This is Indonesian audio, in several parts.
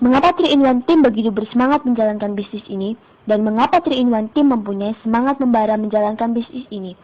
Mengapa 3-in-1 Team begitu bersemangat menjalankan bisnis ini? Dan mengapa 3-in-1 Team mempunyai semangat membara menjalankan bisnis ini?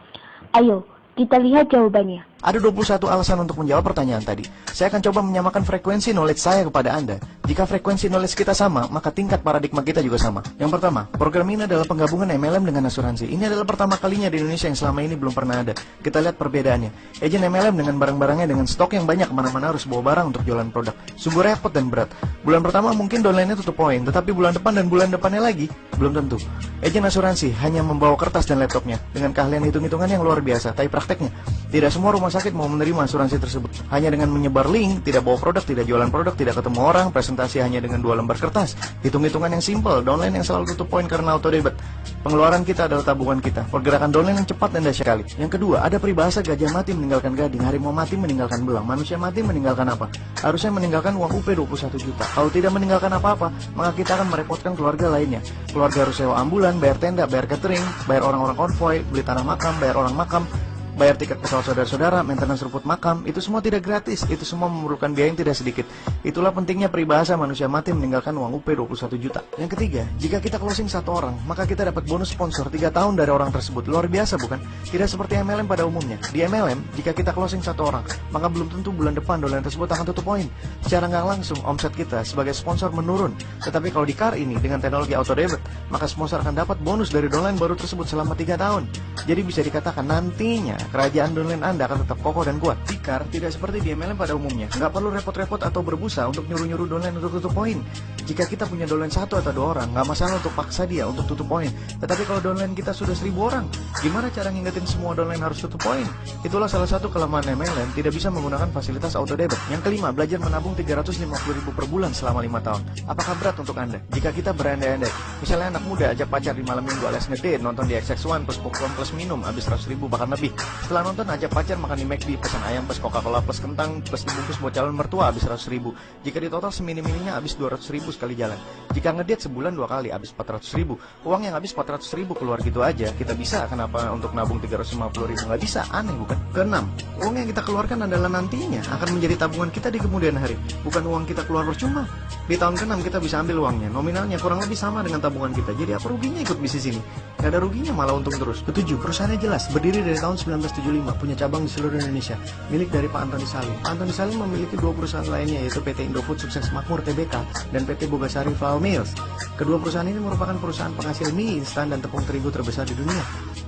Ayo, kita lihat jawabannya. Ada 21 alasan untuk menjawab pertanyaan tadi. Saya akan coba menyamakan frekuensi knowledge saya kepada Anda. Jika frekuensi knowledge kita sama, maka tingkat paradigma kita juga sama. Yang pertama, program ini adalah penggabungan MLM dengan asuransi. Ini adalah pertama kalinya di Indonesia yang selama ini belum pernah ada. Kita lihat perbedaannya. Agen MLM dengan barang-barangnya dengan stok yang banyak, kemana-mana harus bawa barang untuk jualan produk. Sungguh repot dan berat. Bulan pertama mungkin downline-nya tutup poin, tetapi bulan depan dan bulan depannya lagi, belum tentu. Agen asuransi hanya membawa kertas dan laptopnya, dengan keahlian hitung-hitungan yang luar biasa, tapi prakteknya, tidak semua rumah sakit mau menerima asuransi tersebut. Hanya dengan menyebar link, tidak bawa produk, tidak jualan produk, tidak ketemu orang, presentasi hanya dengan 2 lembar kertas. Hitung-hitungan yang simple, downline yang selalu tutup poin karena auto debit. Pengeluaran kita adalah tabungan kita. Pergerakan downline yang cepat dan dahsyat sekali. Yang kedua, ada peribahasa gajah mati meninggalkan gading, harimau mati meninggalkan belang, manusia mati meninggalkan apa? Harusnya meninggalkan uang UP 21 juta. Kalau tidak meninggalkan apa-apa, maka kita akan merepotkan keluarga lainnya. Keluarga harus sewa ambulan, bayar tenda, bayar catering, bayar orang-orang konvoy, beli tanah makam, bayar orang makam, bayar tiket pesawat saudara-saudara, maintenance rumput makam, itu semua tidak gratis, itu semua memerlukan biaya yang tidak sedikit. Itulah pentingnya peribahasa manusia mati meninggalkan uang UP 21 juta. Yang ketiga, jika kita closing 1 orang, maka kita dapat bonus sponsor 3 tahun dari orang tersebut. Luar biasa bukan? Tidak seperti MLM pada umumnya. Di MLM, jika kita closing 1 orang, maka belum tentu bulan depan dolar tersebut akan tutup poin. Secara nggak langsung, omset kita sebagai sponsor menurun. Tetapi kalau di CAR ini, dengan teknologi auto debit, maka sponsor akan dapat bonus dari downline baru tersebut selama 3 tahun. Jadi bisa dikatakan nantinya kerajaan downline Anda akan tetap kokoh dan kuat. Di CAR tidak seperti di MLM pada umumnya. Nggak perlu repot-repot atau berbusa untuk nyuruh-nyuruh downline untuk tutup poin. Jika kita punya downline 1 atau 2 orang, nggak masalah untuk paksa dia untuk tutup poin. Tetapi kalau downline kita sudah 1000 orang, gimana cara ngingetin semua downline harus tutup poin? Itulah salah satu kelemahan MLM, tidak bisa menggunakan fasilitas auto debit. Yang kelima, belajar menabung 350.000 per bulan selama 5 tahun. Apakah berat untuk Anda? Jika kita berandai-andai, misalnya anak muda ajak pacar di malam minggu alias ngedate, nonton di XX1 plus popcorn plus minum, habis 100.000 bahkan lebih. Setelah nonton ajak pacar makan di McD, pesan ayam plus Coca-Cola plus kentang plus dibungkus buat calon mertua habis 100.000. Jika di total semini-mininya habis 200.000 sekali jalan. Jika ngedate sebulan 2 kali habis 400.000. Uang yang habis 400.000 keluar gitu aja, kita bisa kenapa untuk nabung 350.000? Nggak bisa, aneh bukan? Keenam, uang yang kita keluarkan adalah nantinya akan menjadi tabungan kita di kemudian hari, bukan uang kita keluar percuma. Di tahun ke-6 kita bisa ambil uangnya, nominalnya kurang lebih sama dengan tabungan kita. Jadi apa ruginya ikut bisnis ini? Gak ada ruginya, malah untung terus. Ketujuh, perusahaannya jelas, berdiri dari tahun 1975, punya cabang di seluruh Indonesia, milik dari Pak Antoni Salim. Pak Antoni Salim memiliki 2 perusahaan lainnya, yaitu PT Indofood Sukses Makmur Tbk dan PT Bogasari Flour Mills. Kedua perusahaan ini merupakan perusahaan penghasil mie instan dan tepung terigu terbesar di dunia.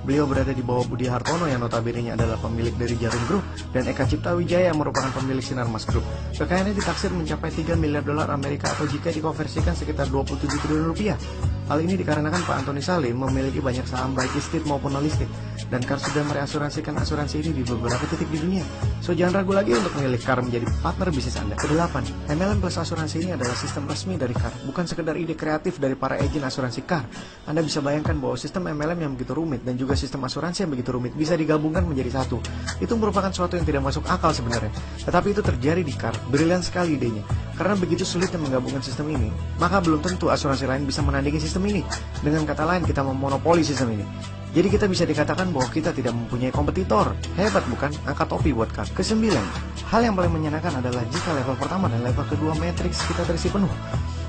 Beliau berada di bawah Budi Hartono yang notabene adalah pemilik dari Jarum Group, dan Eka Cipta Wijaya yang merupakan pemilik Sinarmas Group. Kekayaannya ditaksir mencapai 3 miliar dolar Amerika atau jika dikonversikan sekitar 27 triliun rupiah. Hal ini dikarenakan Pak Antoni Salim memiliki banyak saham baik listed maupun non listed, dan CAR sudah mereasuransikan asuransi ini di beberapa titik di dunia. So jangan ragu lagi untuk memilih CAR menjadi partner bisnis Anda. Kedelapan, MLM plus asuransi ini adalah sistem resmi dari CAR, bukan sekedar ide kreatif dari para agen asuransi CAR. Anda bisa bayangkan bahwa sistem MLM yang begitu rumit dan juga sistem asuransi yang begitu rumit bisa digabungkan menjadi satu. Itu merupakan sesuatu yang tidak masuk akal sebenarnya, tetapi itu terjadi di CAR. Brilian sekali idenya. Karena begitu sulitnya menggabungkan sistem ini, maka belum tentu asuransi lain bisa menandingi sistem ini. Dengan kata lain, kita memonopoli sistem ini. Jadi kita bisa dikatakan bahwa kita tidak mempunyai kompetitor. Hebat bukan? Angkat topi buat CAR. Kesembilan, hal yang paling menyenangkan adalah jika level pertama dan level kedua matriks kita terisi penuh,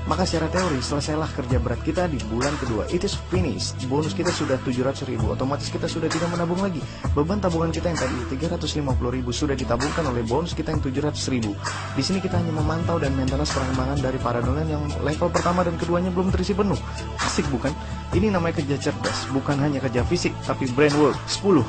maka secara teori selesailah kerja berat kita di bulan kedua. It is finished. Bonus kita sudah 700.000. Otomatis kita sudah tidak menabung lagi. Beban tabungan kita yang tadi 350.000 sudah ditabungkan oleh bonus kita yang 700.000. Di sini kita hanya memantau dan maintenance pengembangan dari para downline yang level pertama dan keduanya belum terisi penuh. Asik bukan? Ini namanya kerja cerdas, bukan hanya kerja fisik, tapi brain work. 10.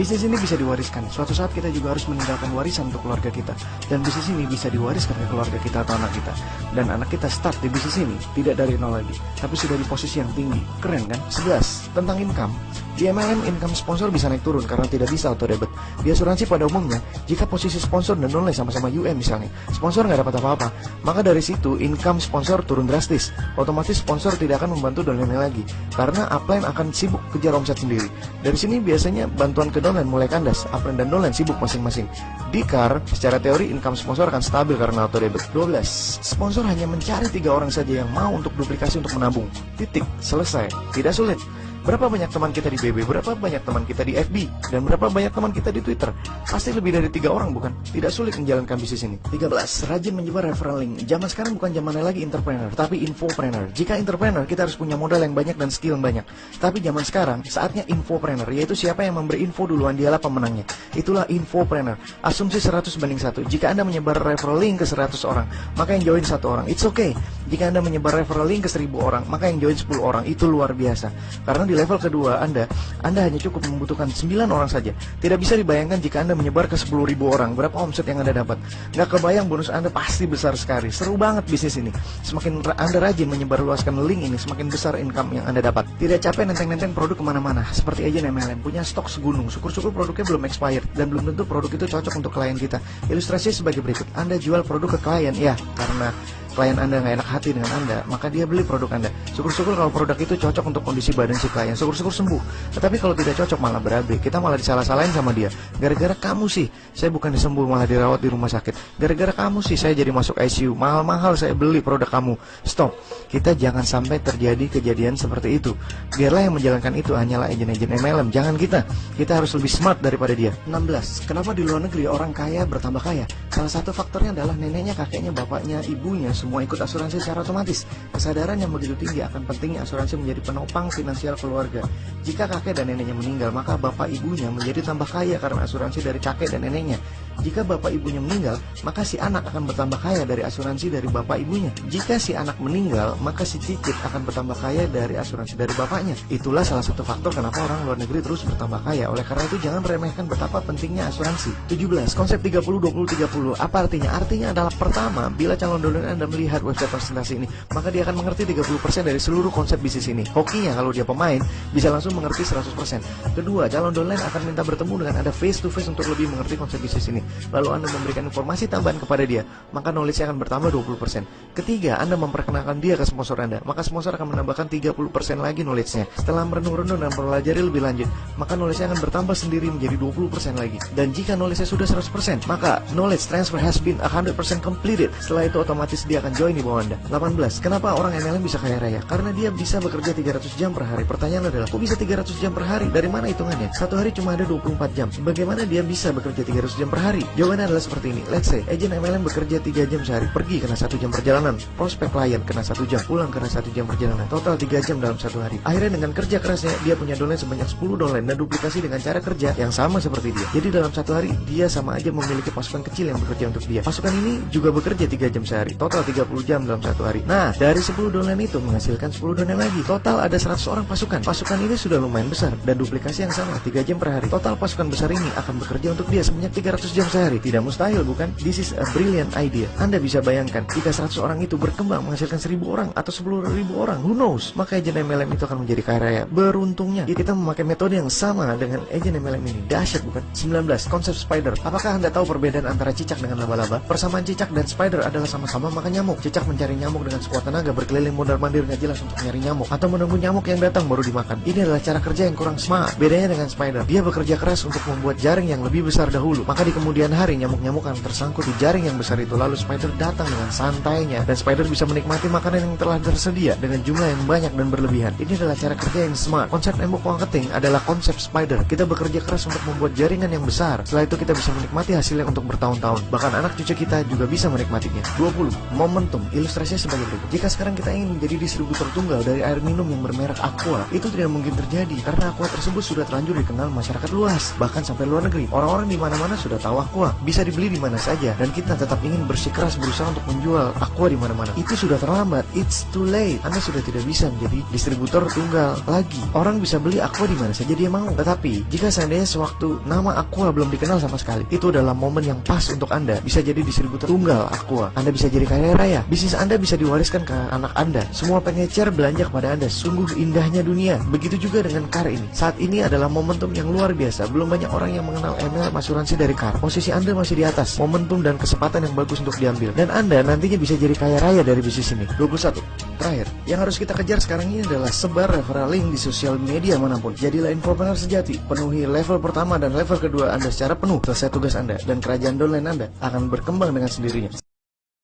Bisnis ini bisa diwariskan. Suatu saat kita juga harus meninggalkan warisan untuk keluarga kita. Dan bisnis ini bisa diwariskan ke keluarga kita atau anak kita. Dan anak kita start di bisnis ini tidak dari nol lagi, tapi sudah di posisi yang tinggi. Keren kan? 11. Tentang income. Di MLM, income sponsor bisa naik turun karena tidak bisa auto debit. Di asuransi pada umumnya, jika posisi sponsor dan downline sama-sama UM misalnya, sponsor nggak dapat apa-apa, maka dari situ income sponsor turun drastis. Otomatis sponsor tidak akan membantu downline lagi, karena upline akan sibuk kejar omset sendiri. Dari sini biasanya bantuan ke downline mulai kandas, upline dan downline sibuk masing-masing. Di CAR, secara teori income sponsor akan stabil karena auto debit. 12. Sponsor hanya mencari 3 orang saja yang mau untuk duplikasi untuk menabung. Titik, selesai. Tidak sulit. Berapa banyak teman kita di BB, berapa banyak teman kita di FB, dan berapa banyak teman kita di Twitter? Pasti lebih dari 3 orang, bukan? Tidak sulit menjalankan bisnis ini. 13. Rajin menyebar referral link. Zaman sekarang bukan zamannya lagi entrepreneur, tapi infopreneur. Jika entrepreneur, kita harus punya modal yang banyak dan skill yang banyak. Tapi zaman sekarang, saatnya infopreneur, yaitu siapa yang memberi info duluan, dialah pemenangnya. Itulah infopreneur. Asumsi 100:1. Jika Anda menyebar referral link ke 100 orang, maka yang join 1 orang. It's okay. Jika Anda menyebar referral link ke 1000 orang, maka yang join 10 orang. Itu luar biasa. Karena di level kedua Anda hanya cukup membutuhkan 9 orang saja. Tidak bisa dibayangkan jika Anda menyebar ke 10.000 orang, berapa omset yang Anda dapat. Nggak kebayang, bonus Anda pasti besar sekali. Seru banget bisnis ini. Semakin Anda rajin menyebarluaskan link ini, semakin besar income yang Anda dapat. Tidak capek nenteng-nenteng produk kemana-mana. Seperti agen MLM, punya stok segunung. Syukur-syukur produknya belum expired, dan belum tentu produk itu cocok untuk klien kita. Ilustrasinya sebagai berikut. Anda jual produk ke klien, ya, karena klien Anda nggak enak hati dengan Anda, maka dia beli produk Anda. Syukur-syukur kalau produk itu cocok untuk kondisi badan si klien, syukur-syukur sembuh. Tetapi kalau tidak cocok malah berabe, kita malah disalah-salahin sama dia. Gara-gara kamu sih, saya bukan disembuh malah dirawat di rumah sakit. Gara-gara kamu sih, saya jadi masuk ICU. Mahal-mahal saya beli produk kamu. Stop. Kita jangan sampai terjadi kejadian seperti itu. Biarlah yang menjalankan itu hanyalah agen-agen MLM, jangan kita. Kita harus lebih smart daripada dia. 16. Kenapa di luar negeri orang kaya bertambah kaya? Salah satu faktornya adalah neneknya, kakeknya, bapaknya, ibunya semua ikut asuransi secara otomatis. Kesadaran yang begitu tinggi akan pentingnya asuransi menjadi penopang finansial keluarga. Jika kakek dan neneknya meninggal, maka bapak ibunya menjadi tambah kaya karena asuransi dari kakek dan neneknya. Jika bapak ibunya meninggal, maka si anak akan bertambah kaya dari asuransi dari bapak ibunya. Jika si anak meninggal, maka si cicit akan bertambah kaya dari asuransi dari bapaknya. Itulah salah satu faktor kenapa orang luar negeri terus bertambah kaya. Oleh karena itu jangan meremehkan betapa pentingnya asuransi. 17. Konsep 30-20-30. Apa artinya? Artinya adalah pertama, bila calon donor Anda melihat website presentasi ini, maka dia akan mengerti 30% dari seluruh konsep bisnis ini. Hokinya kalau dia pemain, bisa langsung mengerti 100%. Kedua, calon donor akan minta bertemu dengan Anda face to face untuk lebih mengerti konsep bisnis ini. Lalu Anda memberikan informasi tambahan kepada dia, maka knowledge-nya akan bertambah 20%. Ketiga, Anda memperkenalkan dia ke sponsor Anda, maka sponsor akan menambahkan 30% lagi knowledge-nya. Setelah merenung-renung dan mempelajari lebih lanjut, maka knowledge-nya akan bertambah sendiri menjadi 20% lagi. Dan jika knowledge-nya sudah 100%, maka knowledge transfer has been 100% completed. Setelah itu otomatis dia akan join di bawah Anda. 18. Kenapa orang MLM bisa kaya raya? Karena dia bisa bekerja 300 jam per hari. Pertanyaan adalah, kok bisa 300 jam per hari? Dari mana hitungannya? Satu hari cuma ada 24 jam. Bagaimana dia bisa bekerja 300 jam per hari? Jawabannya adalah seperti ini. Let's say, agent MLM bekerja 3 jam sehari. Pergi kena 1 jam perjalanan. Prospek klien kena 1 jam. Pulang kena 1 jam perjalanan. Total 3 jam dalam satu hari. Akhirnya dengan kerja kerasnya, dia punya downline sebanyak 10 downline dan duplikasi dengan cara kerja yang sama seperti dia. Jadi dalam satu hari, dia sama aja memiliki pasukan kecil yang bekerja untuk dia. Pasukan ini juga bekerja 3 jam sehari. Total 30 jam dalam satu hari. Nah, dari 10 downline itu menghasilkan 10 downline lagi. Total ada 100 orang pasukan. Pasukan ini sudah lumayan besar dan duplikasi yang sama 3 jam per hari. Total pasukan besar ini akan bekerja untuk dia sebanyak 300 jam sehari. Tidak mustahil, bukan? This is a brilliant idea. Anda bisa bayangkan jika 100 orang itu berkembang menghasilkan 1000 orang atau 10.000 orang, who knows? Maka agen MLM itu akan menjadi kaya raya. Beruntungnya kita memakai metode yang sama dengan agen MLM ini. Dahsyat, bukan? 19. Konsep spider. Apakah Anda tahu perbedaan antara cicak dengan laba-laba? Persamaan cicak dan spider adalah sama-sama makan nyamuk. Cicak mencari nyamuk dengan sekuat tenaga, berkeliling mondar-mandir nggak jelas untuk nyari nyamuk, atau menunggu nyamuk yang datang baru dimakan. Ini adalah cara kerja yang kurang smart. Bedanya dengan spider, dia bekerja keras untuk membuat jaring yang lebih besar dahulu. Maka di kemudian hari nyamuk-nyamuk akan tersangkut di jaring yang besar itu. Lalu spider datang dengan santainya, dan spider bisa menikmati makanan yang telah tersedia dengan jumlah yang banyak dan berlebihan. Ini adalah cara kerja yang smart. Konsep embok marketing adalah konsep spider. Kita bekerja keras untuk membuat jaringan yang besar. Setelah itu kita bisa menikmati hasilnya untuk bertahun-tahun. Bahkan anak cucu kita juga bisa menikmatinya. 20. Momentum. Ilustrasinya sebagai berikut. Jika sekarang kita ingin menjadi distributor tunggal dari air minum yang bermerek Aqua, itu tidak mungkin terjadi karena Aqua tersebut sudah terlanjur dikenal masyarakat luas, bahkan sampai luar negeri. Orang-orang di mana-mana sudah tahu Aqua, bisa dibeli di mana saja, dan kita tetap ingin bersikeras berusaha untuk menjual Aqua di mana-mana. Itu sudah terlambat. It's too late. Anda sudah tidak bisa menjadi distributor tunggal lagi. Orang bisa beli Aqua di mana saja dia mau. Tetapi jika seandainya sewaktu nama Aqua belum dikenal sama sekali, itu adalah momen yang pas untuk Anda bisa jadi distributor tunggal Aqua. Anda bisa jadi kaya raya. Bisnis Anda bisa diwariskan ke anak Anda. Semua pengecer belanja kepada Anda. Sungguh indahnya dunia. Begitu juga dengan car ini. Saat ini adalah momentum yang luar biasa. Belum banyak orang yang mengenal MLM asuransi dari car. Posisi Anda masih di atas. Momentum dan kesempatan yang bagus untuk diambil. Dan Anda nantinya bisa jadi kaya raya dari bisnis ini. 21. Terakhir, yang harus kita kejar sekarang ini adalah sebar referral link di sosial media manapun. Jadilah infopreneur sejati. Penuhi level pertama dan level kedua Anda secara penuh. Selesai tugas Anda dan kerajaan downline Anda akan berkembang dengan sendirinya.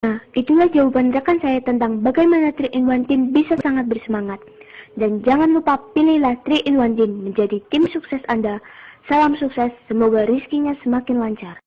Nah, itulah jawaban rekan saya tentang bagaimana 3-in-1 Team bisa sangat bersemangat. Dan jangan lupa pilihlah 3-in-1 Team menjadi tim sukses Anda. Salam sukses, semoga rizkinya semakin lancar.